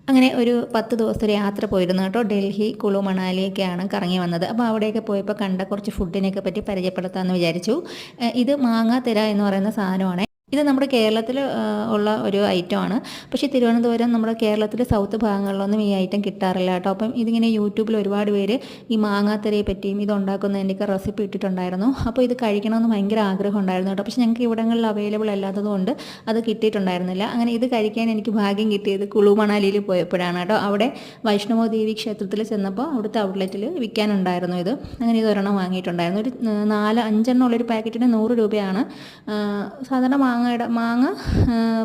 അങ്ങനെ ഒരു 10 ദിവസത്തെ ഒരു യാത്ര പോയിരുന്നു കേട്ടോ. ഡൽഹി, കുളു, മണാലിയൊക്കെയാണ് കറങ്ങി വന്നത്. അപ്പോൾ അവിടെയൊക്കെ പോയപ്പോൾ കണ്ട കുറച്ച് ഫുഡിനെയൊക്കെ പറ്റി പരിചയപ്പെടുത്താമെന്ന് വിചാരിച്ചു. ഇത് മാങ്ങാത്തിര എന്ന് പറയുന്ന സാധനമാണ്. ഇത് നമ്മുടെ കേരളത്തിൽ ഉള്ള ഒരു ഐറ്റമാണ്. പക്ഷേ തിരുവനന്തപുരം നമ്മുടെ കേരളത്തിലെ സൗത്ത് ഭാഗങ്ങളിലൊന്നും ഈ ഐറ്റം കിട്ടാറില്ല കേട്ടോ. അപ്പം ഇതിങ്ങനെ യൂട്യൂബിൽ ഒരുപാട് പേര് ഈ മാങ്ങാത്തിരയെ പറ്റിയും ഇത് ഉണ്ടാക്കുന്നതിൻ്റെയൊക്കെ റെസിപ്പി ഇട്ടിട്ടുണ്ടായിരുന്നു. അപ്പോൾ ഇത് കഴിക്കണമെന്ന് ഭയങ്കര ആഗ്രഹം ഉണ്ടായിരുന്നു കേട്ടോ. പക്ഷേ ഞങ്ങൾക്ക് ഇവിടങ്ങളിൽ അവൈലബിൾ അല്ലാത്തതുകൊണ്ട് അത് കിട്ടിയിട്ടുണ്ടായിരുന്നില്ല. അങ്ങനെ ഇത് കഴിക്കാൻ എനിക്ക് ഭാഗ്യം കിട്ടിയത് കുളു മണാലിയിൽ പോയപ്പോഴാണ് കേട്ടോ. അവിടെ വൈഷ്ണവോ ദേവി ക്ഷേത്രത്തിൽ ചെന്നപ്പോൾ അവിടുത്തെ ഔട്ട്ലെറ്റിൽ വിൽക്കാനുണ്ടായിരുന്നു ഇത്. അങ്ങനെ ഇത് ഒരെണ്ണം വാങ്ങിയിട്ടുണ്ടായിരുന്നു. ഒരു 4-5 ഉള്ളൊരു പാക്കറ്റിന് 100 രൂപയാണ്. സാധാരണ മാങ്ങ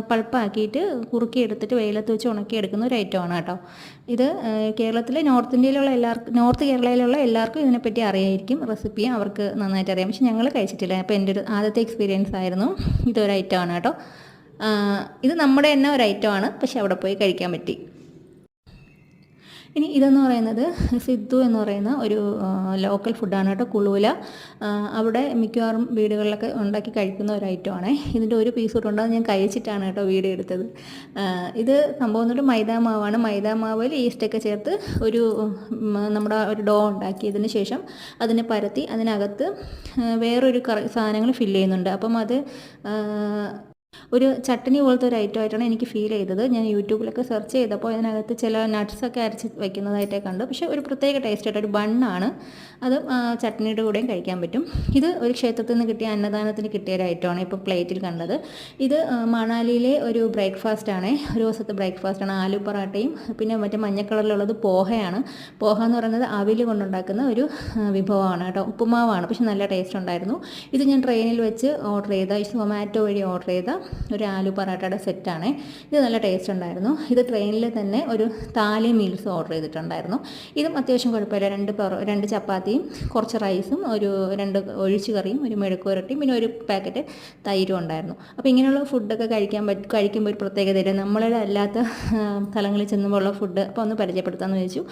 പൾപ്പാക്കിയിട്ട് കുറുക്കി എടുത്തിട്ട് വെയിലത്ത് വെച്ച് ഉണക്കിയെടുക്കുന്ന ഒരു ഐറ്റമാണ് കേട്ടോ. ഇത് കേരളത്തിലെ നോർത്ത് കേരളയിലുള്ള എല്ലാവർക്കും ഇതിനെപ്പറ്റി അറിയായിരിക്കും. റെസിപ്പി അവർക്ക് നന്നായിട്ട് അറിയാം. പക്ഷെ ഞങ്ങൾ കഴിച്ചിട്ടില്ല. അപ്പോൾ എൻ്റെ ഒരു ആദ്യത്തെ എക്സ്പീരിയൻസ് ആയിരുന്നു. ഇതൊരു ഐറ്റമാണ് കേട്ടോ. ഇത് നമ്മുടെ തന്നെ ഒരു ഐറ്റമാണ്. പക്ഷെ അവിടെ പോയി കഴിക്കാൻ പറ്റി. ഇനി ഇതെന്ന് പറയുന്നത് സിദ്ധു എന്ന് പറയുന്ന ഒരു ലോക്കൽ ഫുഡാണ് കേട്ടോ. കുളുവില അവിടെ മിക്കവാറും വീടുകളിലൊക്കെ ഉണ്ടാക്കി കഴിക്കുന്ന ഒരു ഐറ്റമാണ്. ഇതിൻ്റെ ഒരു പീസ് കൊണ്ട് ഞാൻ കഴിച്ചിട്ടാണ് കേട്ടോ വീഡിയോ എടുത്തത്. ഇത് സംഭവം എന്നിട്ട് മൈദാമാവാണ്. മൈദാമാവിൽ ഈസ്റ്റൊക്കെ ചേർത്ത് നമ്മുടെ ഒരു ഡോ ഉണ്ടാക്കിയതിന് ശേഷം അതിനെ പരത്തി അതിനകത്ത് വേറൊരു സാധനങ്ങൾ ഫില്ല് ചെയ്യുന്നുണ്ട്. അപ്പം അത് ഒരു ചട്ടണി പോലത്തെ ഒരു ഐറ്റമായിട്ടാണ് എനിക്ക് ഫീൽ ചെയ്തത്. ഞാൻ യൂട്യൂബിലൊക്കെ സെർച്ച് ചെയ്തപ്പോൾ അതിനകത്ത് ചില നട്ട്സൊക്കെ അരച്ച് വയ്ക്കുന്നതായിട്ടേ കണ്ടു. പക്ഷേ ഒരു പ്രത്യേക ടേസ്റ്റ് ആയിട്ട് ഒരു ബണ്ണാണ്. അത് ചട്നിയുടെ കൂടെയും കഴിക്കാൻ പറ്റും. ഇത് ഒരു ക്ഷേത്രത്തിൽ നിന്ന് കിട്ടിയ അന്നദാനത്തിന് കിട്ടിയ ഒരു ഐറ്റമാണ് ഇപ്പോൾ പ്ലേറ്റിൽ കണ്ടത്. ഇത് മണാലിയിലെ ഒരു ബ്രേക്ക്ഫാസ്റ്റാണ്. ഒരു ദിവസത്തെ ബ്രേക്ക്ഫാസ്റ്റാണ്. ആലു പൊറാട്ടയും പിന്നെ മറ്റേ മഞ്ഞ കളറിലുള്ളത് പോഹയാണ്. പോഹ എന്ന് പറയുന്നത് അവിൽ കൊണ്ടുണ്ടാക്കുന്ന ഒരു വിഭവമാണ് കേട്ടോ. ഉപ്പുമാവാണ്. പക്ഷെ നല്ല ടേസ്റ്റ് ഉണ്ടായിരുന്നു. ഇത് ഞാൻ ട്രെയിനിൽ വെച്ച് ഓർഡർ ചെയ്ത സൊമാറ്റോ വഴി ഓർഡർ ചെയ്ത ഒരു ആലു പൊറാട്ടയുടെ സെറ്റാണ്. ഇത് നല്ല ടേസ്റ്റ് ഉണ്ടായിരുന്നു. ഇത് ട്രെയിനിൽ തന്നെ ഒരു താലി മീൽസ് ഓർഡർ ചെയ്തിട്ടുണ്ടായിരുന്നു. ഇതും അത്യാവശ്യം കുഴപ്പമില്ല. 2 ചപ്പാത്തിയും കുറച്ച് റൈസും 2 ഒഴിച്ചു കറിയും ഒരു മെഴുക്ക് പുരട്ടിയും പിന്നെ ഒരു പാക്കറ്റ് തൈരും ഉണ്ടായിരുന്നു. അപ്പോൾ ഇങ്ങനെയുള്ള ഫുഡൊക്കെ കഴിക്കുമ്പോൾ ഒരു പ്രത്യേകതയില്ല. നമ്മളുടെ അല്ലാത്ത സ്ഥലങ്ങളിൽ ചെന്നുമ്പോൾ ഉള്ള ഫുഡ് അപ്പോൾ ഒന്ന് പരിചയപ്പെടുത്താമെന്ന് വെച്ചു.